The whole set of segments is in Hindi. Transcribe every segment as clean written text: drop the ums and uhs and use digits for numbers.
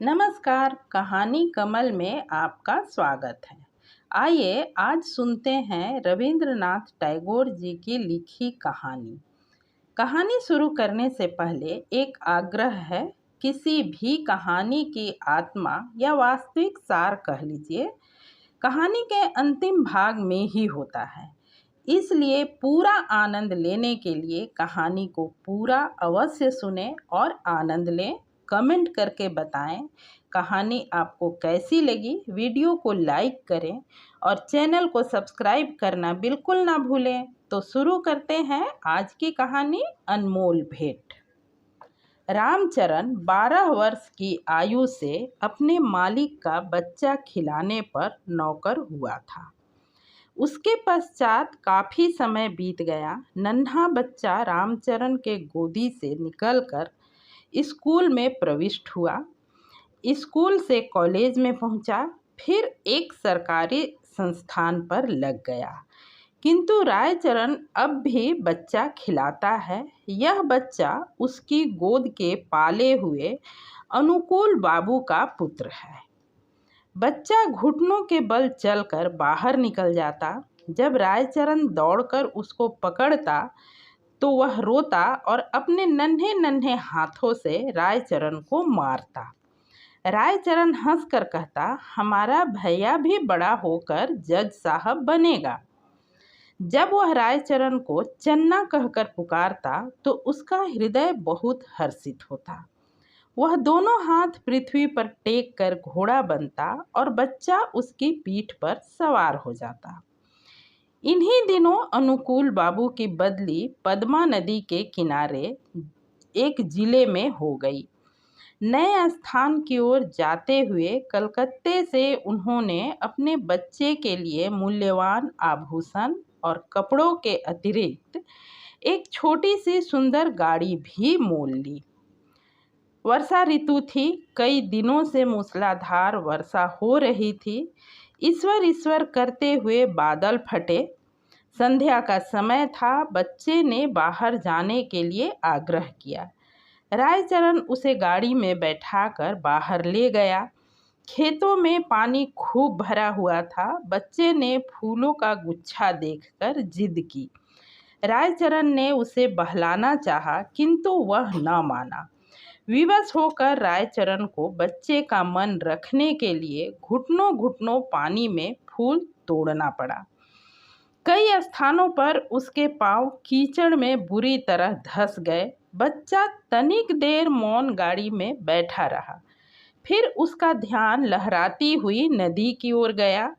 नमस्कार, कहानी कमल में आपका स्वागत है। आइए आज सुनते हैं रविंद्रनाथ टैगोर जी की लिखी कहानी। कहानी शुरू करने से पहले एक आग्रह है। किसी भी कहानी की आत्मा या वास्तविक सार कह लीजिए, कहानी के अंतिम भाग में ही होता है। इसलिए पूरा आनंद लेने के लिए कहानी को पूरा अवश्य सुने और आनंद लें। कमेंट करके बताएं कहानी आपको कैसी लगी। वीडियो को लाइक करें और चैनल को सब्सक्राइब करना बिल्कुल ना भूलें। तो शुरू करते हैं आज की कहानी, अनमोल भेंट। रामचरण 12 वर्ष की आयु से अपने मालिक का बच्चा खिलाने पर नौकर हुआ था। उसके पश्चात काफी समय बीत गया। नन्हा बच्चा रामचरण के गोदी से निकलकर स्कूल में प्रविष्ट हुआ। स्कूल से कॉलेज में पहुंचा, फिर एक सरकारी संस्थान पर लग गया। किंतु रायचरण अब भी बच्चा खिलाता है। यह बच्चा उसकी गोद के पाले हुए अनुकूल बाबू का पुत्र है। बच्चा घुटनों के बल चलकर बाहर निकल जाता। जब रायचरण दौड़कर उसको पकड़ता तो वह रोता और अपने नन्हे नन्हे हाथों से रायचरण को मारता। रायचरण हंसकर कहता, हमारा भैया भी बड़ा होकर जज साहब बनेगा। जब वह रायचरण को चन्ना कहकर पुकारता तो उसका हृदय बहुत हर्षित होता। वह दोनों हाथ पृथ्वी पर टेक कर घोड़ा बनता और बच्चा उसकी पीठ पर सवार हो जाता। इन्हीं दिनों अनुकूल बाबू की बदली पद्मा नदी के किनारे एक जिले में हो गई। नए स्थान की ओर जाते हुए कलकत्ते से उन्होंने अपने बच्चे के लिए मूल्यवान आभूषण और कपड़ों के अतिरिक्त एक छोटी सी सुंदर गाड़ी भी मोल ली। वर्षा ऋतु थी। कई दिनों से मूसलाधार वर्षा हो रही थी। ईश्वर ईश्वर करते हुए बादल फटे। संध्या का समय था। बच्चे ने बाहर जाने के लिए आग्रह किया। रायचरण उसे गाड़ी में बैठाकर बाहर ले गया। खेतों में पानी खूब भरा हुआ था। बच्चे ने फूलों का गुच्छा देखकर जिद की। रायचरण ने उसे बहलाना चाहा, किंतु वह न माना। विवश होकर रायचरण को बच्चे का मन रखने के लिए घुटनों घुटनों पानी में फूल तोड़ना पड़ा। कई स्थानों पर उसके पांव कीचड़ में बुरी तरह धंस गए। बच्चा तनिक देर मौन गाड़ी में बैठा रहा। फिर उसका ध्यान लहराती हुई नदी की ओर गया।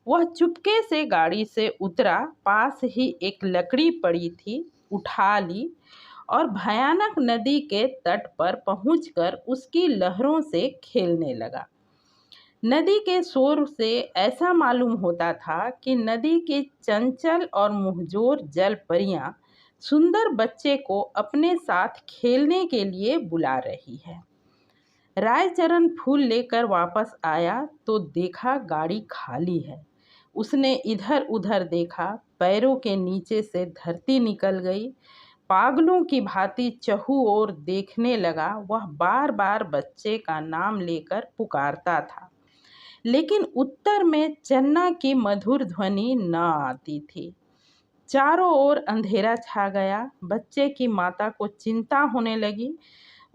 वह चुपके से गाड़ी से उतरा। पास ही एक लकड़ी पड़ी थी, उठा ली और भयानक नदी के तट पर पहुंचकर उसकी लहरों से खेलने लगा। नदी के शोर से ऐसा मालूम होता था कि नदी की चंचल और मुहजोर जल परियां सुंदर बच्चे को अपने साथ खेलने के लिए बुला रही है। रायचरण फूल लेकर वापस आया तो देखा गाड़ी खाली है। उसने इधर उधर देखा। पैरों के नीचे से धरती निकल गई। पागलों की भांति चहु ओर देखने लगा। वह बार बार बच्चे का नाम लेकर पुकारता था, लेकिन उत्तर में चन्ना की मधुर ध्वनि न आती थी। चारों ओर अंधेरा छा गया। बच्चे की माता को चिंता होने लगी।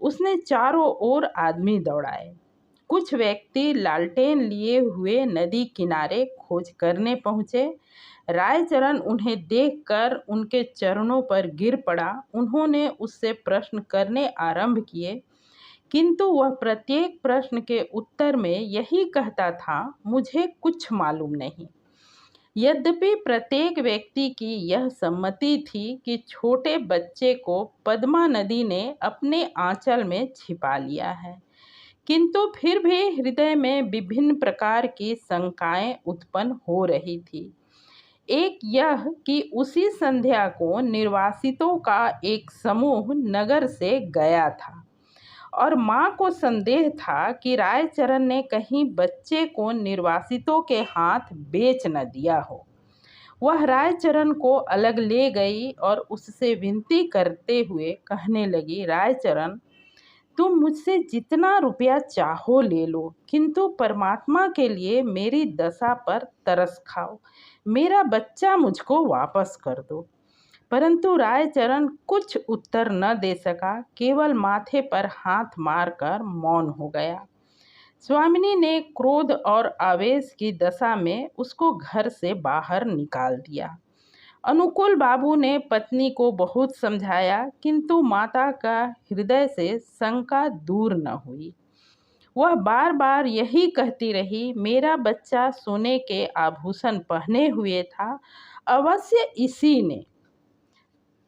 उसने चारों ओर आदमी दौड़ाए। कुछ व्यक्ति लालटेन लिए हुए नदी किनारे खोज करने पहुंचे। रायचरण उन्हें देखकर उनके चरणों पर गिर पड़ा। उन्होंने उससे प्रश्न करने आरंभ किए, किंतु वह प्रत्येक प्रश्न के उत्तर में यही कहता था, मुझे कुछ मालूम नहीं। यद्यपि प्रत्येक व्यक्ति की यह सम्मति थी कि छोटे बच्चे को पद्मा नदी ने अपने आंचल में छिपा लिया है, किंतु फिर भी हृदय में विभिन्न प्रकार की शंकाएं उत्पन्न हो रही थी। एक यह कि उसी संध्या को निर्वासितों का एक समूह नगर से गया था और माँ को संदेह था कि रायचरण ने कहीं बच्चे को निर्वासितों के हाथ बेच न दिया हो। वह रायचरण को अलग ले गई और उससे विनती करते हुए कहने लगी, रायचरण, तुम मुझसे जितना रुपया चाहो ले लो, किंतु परमात्मा के लिए मेरी दशा पर तरस खाओ। मेरा बच्चा मुझको वापस कर दो। परंतु रायचरण कुछ उत्तर न दे सका, केवल माथे पर हाथ मारकर मौन हो गया। स्वामिनी ने क्रोध और आवेश की दशा में उसको घर से बाहर निकाल दिया। अनुकूल बाबू ने पत्नी को बहुत समझाया, किंतु माता का हृदय से शंका दूर न हुई। वह बार बार यही कहती रही, मेरा बच्चा सोने के आभूषण पहने हुए था, अवश्य इसी ने।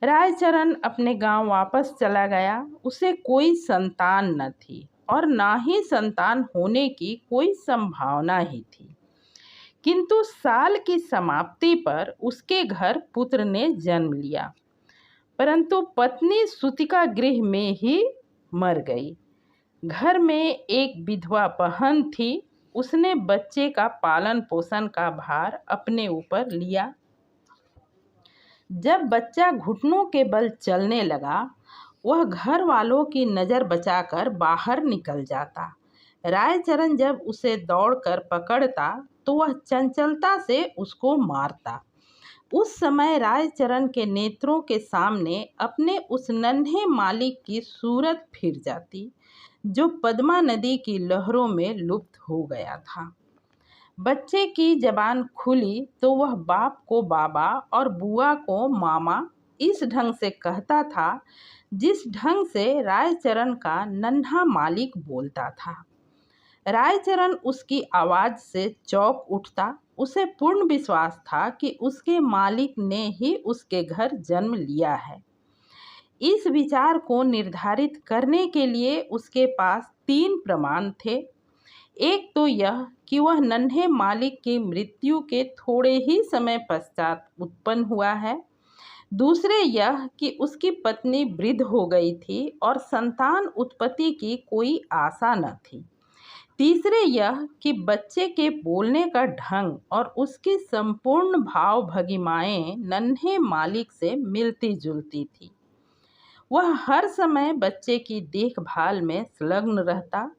रायचरण अपने गांव वापस चला गया। उसे कोई संतान न थी और ना ही संतान होने की कोई संभावना ही थी। किंतु साल की समाप्ति पर उसके घर पुत्र ने जन्म लिया, परंतु पत्नी सूतिका गृह में ही मर गई। घर में एक विधवा बहन थी, उसने बच्चे का पालन पोषण का भार अपने ऊपर लिया। जब बच्चा घुटनों के बल चलने लगा, वह घर वालों की नज़र बचाकर बाहर निकल जाता। रायचरण जब उसे दौड़कर पकड़ता तो वह चंचलता से उसको मारता। उस समय रायचरण के नेत्रों के सामने अपने उस नन्हे मालिक की सूरत फिर जाती, जो पद्मा नदी की लहरों में लुप्त हो गया था। बच्चे की जबान खुली तो वह बाप को बाबा और बुआ को मामा इस ढंग से कहता था, जिस ढंग से रायचरण का नन्हा मालिक बोलता था। रायचरण उसकी आवाज़ से चौंक उठता। उसे पूर्ण विश्वास था कि उसके मालिक ने ही उसके घर जन्म लिया है। इस विचार को निर्धारित करने के लिए उसके पास 3 प्रमाण थे। एक तो यह कि वह नन्हे मालिक की मृत्यु के थोड़े ही समय पश्चात उत्पन्न हुआ है। दूसरे यह कि उसकी पत्नी वृद्ध हो गई थी और संतान उत्पत्ति की कोई आशा न थी। तीसरे यह कि बच्चे के बोलने का ढंग और उसकी संपूर्ण भाव भंगिमाएं नन्हे मालिक से मिलती जुलती थी। वह हर समय बच्चे की देखभाल में संलग्न रहता।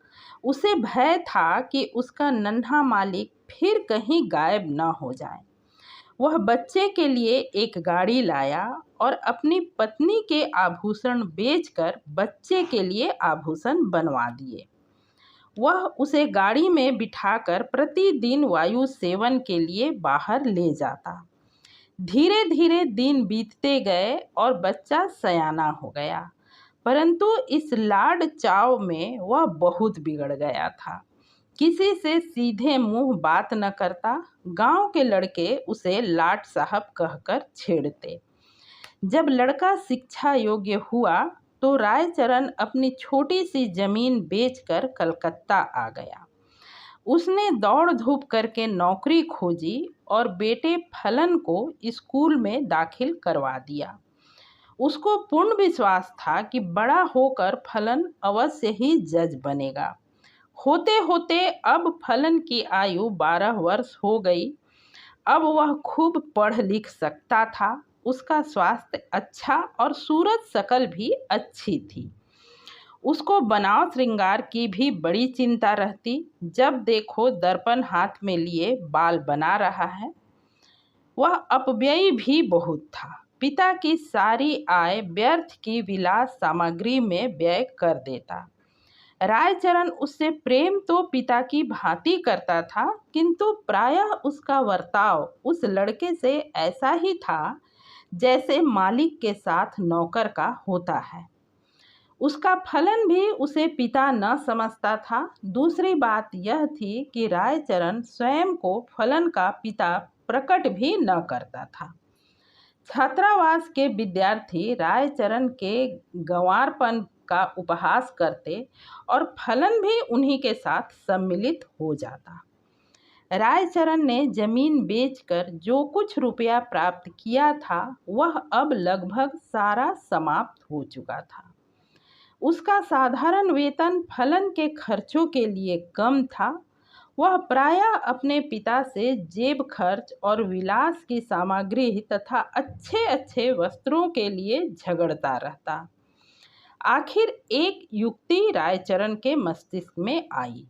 उसे भय था कि उसका नन्हा मालिक फिर कहीं गायब न हो जाए। वह बच्चे के लिए एक गाड़ी लाया और अपनी पत्नी के आभूषण बेचकर बच्चे के लिए आभूषण बनवा दिए। वह उसे गाड़ी में बिठाकर प्रतिदिन वायु सेवन के लिए बाहर ले जाता। धीरे धीरे दिन बीतते गए और बच्चा सयाना हो गया, परंतु इस लाड चाव में वह बहुत बिगड़ गया था। किसी से सीधे मुंह बात न करता। गांव के लड़के उसे लाट साहब कहकर छेड़ते। जब लड़का शिक्षा योग्य हुआ तो रायचरण अपनी छोटी सी जमीन बेचकर कलकत्ता आ गया। उसने दौड़ धूप करके नौकरी खोजी और बेटे फलन को स्कूल में दाखिल करवा दिया। उसको पूर्ण विश्वास था कि बड़ा होकर फलन अवश्य ही जज बनेगा। होते होते अब फलन की आयु 12 वर्ष हो गई। अब वह खूब पढ़ लिख सकता था। उसका स्वास्थ्य अच्छा और सूरत शकल भी अच्छी थी। उसको बनाव श्रृंगार की भी बड़ी चिंता रहती। जब देखो दर्पण हाथ में लिए बाल बना रहा है। वह अपव्ययी भी बहुत था। पिता की सारी आय व्यर्थ की विलास सामग्री में व्यय कर देता। रायचरण उससे प्रेम तो पिता की भांति करता था, किंतु प्रायः उसका वर्ताव उस लड़के से ऐसा ही था जैसे मालिक के साथ नौकर का होता है। उसका फलन भी उसे पिता न समझता था। दूसरी बात यह थी कि रायचरण स्वयं को फलन का पिता प्रकट भी न करता था। छात्रावास के विद्यार्थी रायचरण के गंवारपन का उपहास करते और फलन भी उन्हीं के साथ सम्मिलित हो जाता। रायचरण ने जमीन बेचकर जो कुछ रुपया प्राप्त किया था वह अब लगभग सारा समाप्त हो चुका था। उसका साधारण वेतन फलन के खर्चों के लिए कम था। वह प्रायः अपने पिता से जेब खर्च और विलास की सामग्री तथा अच्छे अच्छे वस्त्रों के लिए झगड़ता रहता। आखिर एक युक्ति रायचरण के मस्तिष्क में आई।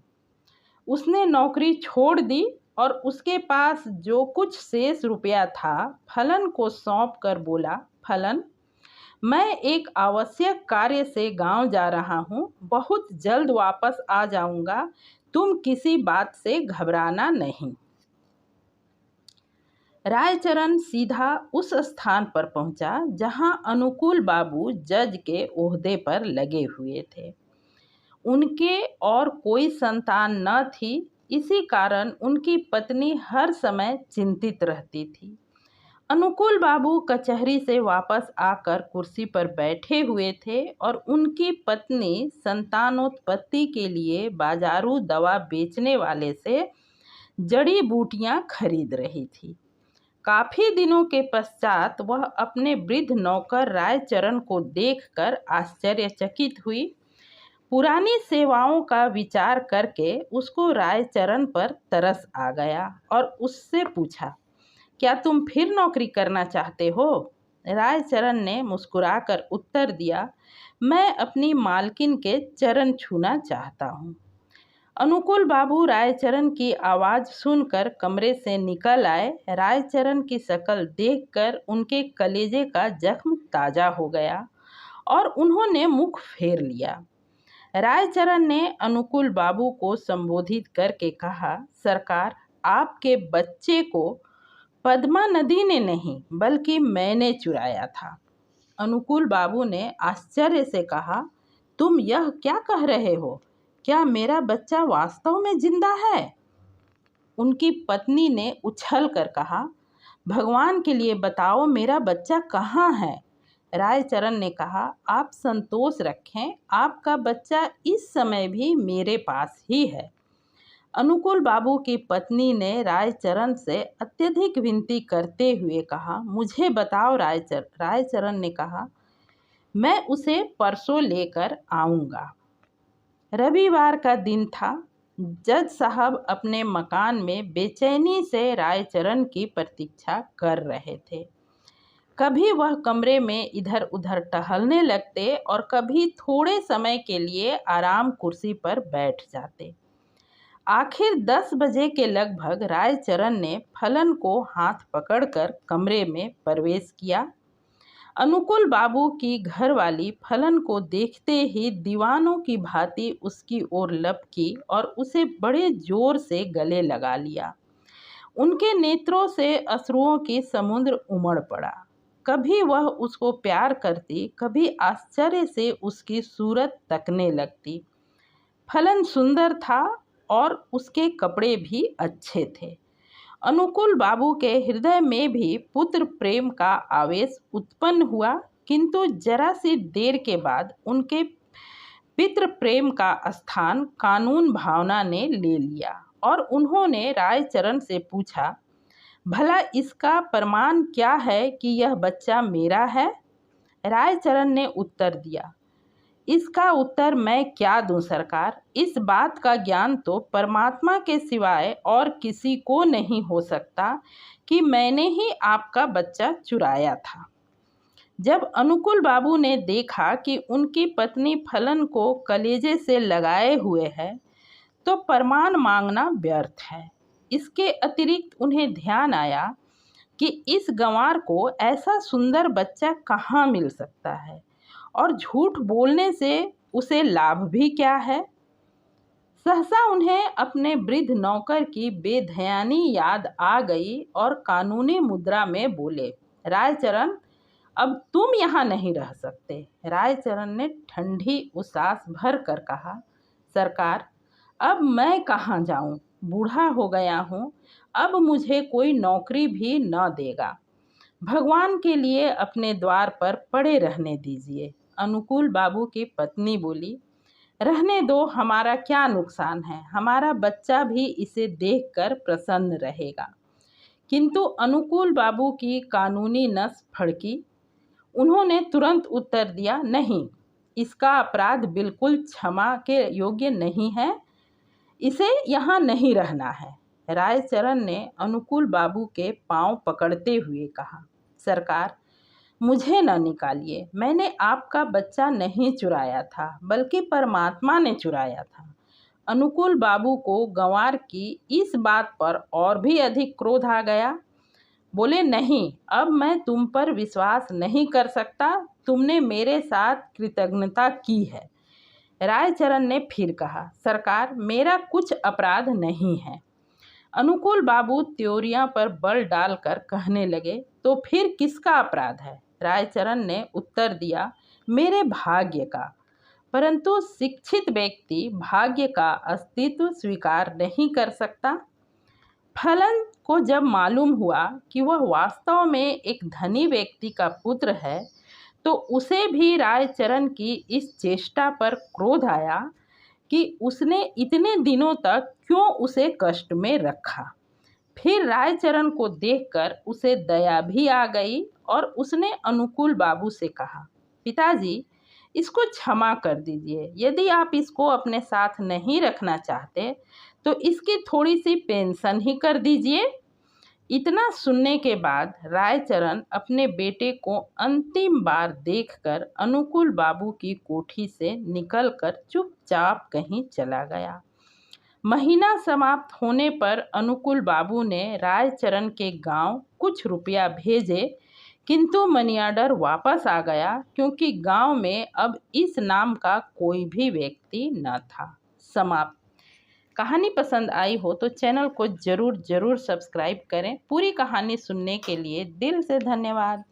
उसने नौकरी छोड़ दी और उसके पास जो कुछ शेष रुपया था फलन को सौंप कर बोला, फलन, मैं एक आवश्यक कार्य से गांव जा रहा हूँ, बहुत जल्द वापस आ जाऊंगा, तुम किसी बात से घबराना नहीं। रायचरण सीधा उस स्थान पर पहुंचा जहां अनुकूल बाबू जज के ओहदे पर लगे हुए थे। उनके और कोई संतान न थी, इसी कारण उनकी पत्नी हर समय चिंतित रहती थी। अनुकूल बाबू कचहरी से वापस आकर कुर्सी पर बैठे हुए थे और उनकी पत्नी संतानोत्पत्ति के लिए बाजारू दवा बेचने वाले से जड़ी बूटियां खरीद रही थी। काफी दिनों के पश्चात वह अपने वृद्ध नौकर रायचरण को देखकर आश्चर्यचकित हुई। पुरानी सेवाओं का विचार करके उसको रायचरण पर तरस आ गया और उससे पूछा, क्या तुम फिर नौकरी करना चाहते हो? रायचरण ने मुस्कुराकर उत्तर दिया, मैं अपनी मालकिन के चरण छूना चाहता हूँ। अनुकूल बाबू रायचरण की आवाज़ सुनकर कमरे से निकल आए। रायचरण की शक्ल देखकर उनके कलेजे का जख्म ताज़ा हो गया और उन्होंने मुख फेर लिया। रायचरण ने अनुकूल बाबू को संबोधित करके कहा, सरकार, आपके बच्चे को पद्मा नदी ने नहीं बल्कि मैंने चुराया था। अनुकूल बाबू ने आश्चर्य से कहा, तुम यह क्या कह रहे हो? क्या मेरा बच्चा वास्तव में जिंदा है? उनकी पत्नी ने उछल कर कहा, भगवान के लिए बताओ, मेरा बच्चा कहाँ है? रायचरण ने कहा, आप संतोष रखें, आपका बच्चा इस समय भी मेरे पास ही है। अनुकूल बाबू की पत्नी ने रायचरण से अत्यधिक विनती करते हुए कहा, मुझे बताओ रायचरण ने कहा, मैं उसे परसों लेकर आऊँगा। रविवार का दिन था। जज साहब अपने मकान में बेचैनी से रायचरण की प्रतीक्षा कर रहे थे। कभी वह कमरे में इधर उधर टहलने लगते और कभी थोड़े समय के लिए आराम कुर्सी पर बैठ जाते। आखिर 10 बजे के लगभग रायचरण ने फलन को हाथ पकड़कर कमरे में प्रवेश किया। अनुकूल बाबू की घरवाली फलन को देखते ही दीवानों की भांति उसकी ओर लपकी और उसे बड़े जोर से गले लगा लिया। उनके नेत्रों से अश्रुओं की समुद्र उमड़ पड़ा। कभी वह उसको प्यार करती, कभी आश्चर्य से उसकी सूरत तकने लगती। फलन सुंदर था और उसके कपड़े भी अच्छे थे। अनुकूल बाबू के हृदय में भी पुत्र प्रेम का आवेश उत्पन्न हुआ, किंतु जरा सी देर के बाद उनके पितृ प्रेम का स्थान कानून भावना ने ले लिया और उन्होंने रायचरण से पूछा, भला इसका प्रमाण क्या है कि यह बच्चा मेरा है? रायचरण ने उत्तर दिया, इसका उत्तर मैं क्या दूं सरकार, इस बात का ज्ञान तो परमात्मा के सिवाय और किसी को नहीं हो सकता कि मैंने ही आपका बच्चा चुराया था। जब अनुकूल बाबू ने देखा कि उनकी पत्नी फलन को कलेजे से लगाए हुए है तो प्रमाण मांगना व्यर्थ है। इसके अतिरिक्त उन्हें ध्यान आया कि इस गंवार को ऐसा सुंदर बच्चा कहाँ मिल सकता है और झूठ बोलने से उसे लाभ भी क्या है। सहसा उन्हें अपने वृद्ध नौकर की बेध्यानी याद आ गई और कानूनी मुद्रा में बोले, रायचरण, अब तुम यहाँ नहीं रह सकते। रायचरण ने ठंडी उसास भर कर कहा, सरकार, अब मैं कहाँ जाऊँ, बूढ़ा हो गया हूँ, अब मुझे कोई नौकरी भी न देगा। भगवान के लिए अपने द्वार पर पड़े रहने दीजिए। अनुकूल बाबू की पत्नी बोली, रहने दो, हमारा क्या नुकसान है, हमारा बच्चा भी इसे देखकर प्रसन्न रहेगा। किंतु अनुकूल बाबू की कानूनी नस फड़की। उन्होंने तुरंत उत्तर दिया, नहीं, इसका अपराध बिल्कुल क्षमा के योग्य नहीं है, इसे यहाँ नहीं रहना है। रायचरण ने अनुकूल बाबू के पांव पकड़ते हुए कहा, सरकार, मुझे न निकालिए, मैंने आपका बच्चा नहीं चुराया था, बल्कि परमात्मा ने चुराया था। अनुकूल बाबू को गंवार की इस बात पर और भी अधिक क्रोध आ गया। बोले, नहीं, अब मैं तुम पर विश्वास नहीं कर सकता, तुमने मेरे साथ कृतज्ञता की है। रायचरण ने फिर कहा, सरकार, मेरा कुछ अपराध नहीं है। अनुकूल बाबू त्योरियां पर बल डालकर कहने लगे, तो फिर किसका अपराध है? रायचरण ने उत्तर दिया, मेरे भाग्य का। परंतु शिक्षित व्यक्ति भाग्य का अस्तित्व स्वीकार नहीं कर सकता। फलन को जब मालूम हुआ कि वह वास्तव में एक धनी व्यक्ति का पुत्र है, तो उसे भी रायचरण की इस चेष्टा पर क्रोध आया कि उसने इतने दिनों तक क्यों उसे कष्ट में रखा। फिर रायचरण को देखकर उसे दया भी आ गई और उसने अनुकूल बाबू से कहा, पिताजी, इसको क्षमा कर दीजिए। यदि आप इसको अपने साथ नहीं रखना चाहते तो इसकी थोड़ी सी पेंशन ही कर दीजिए। इतना सुनने के बाद रायचरण अपने बेटे को अंतिम बार देखकर अनुकूल बाबू की कोठी से निकलकर चुपचाप कहीं चला गया। महीना समाप्त होने पर अनुकूल बाबू ने रायचरण के गांव कुछ रुपया भेजे, किंतु मनीऑर्डर वापस आ गया, क्योंकि गांव में अब इस नाम का कोई भी व्यक्ति न था। समाप्त। कहानी पसंद आई हो तो चैनल को ज़रूर सब्सक्राइब करें। पूरी कहानी सुनने के लिए दिल से धन्यवाद।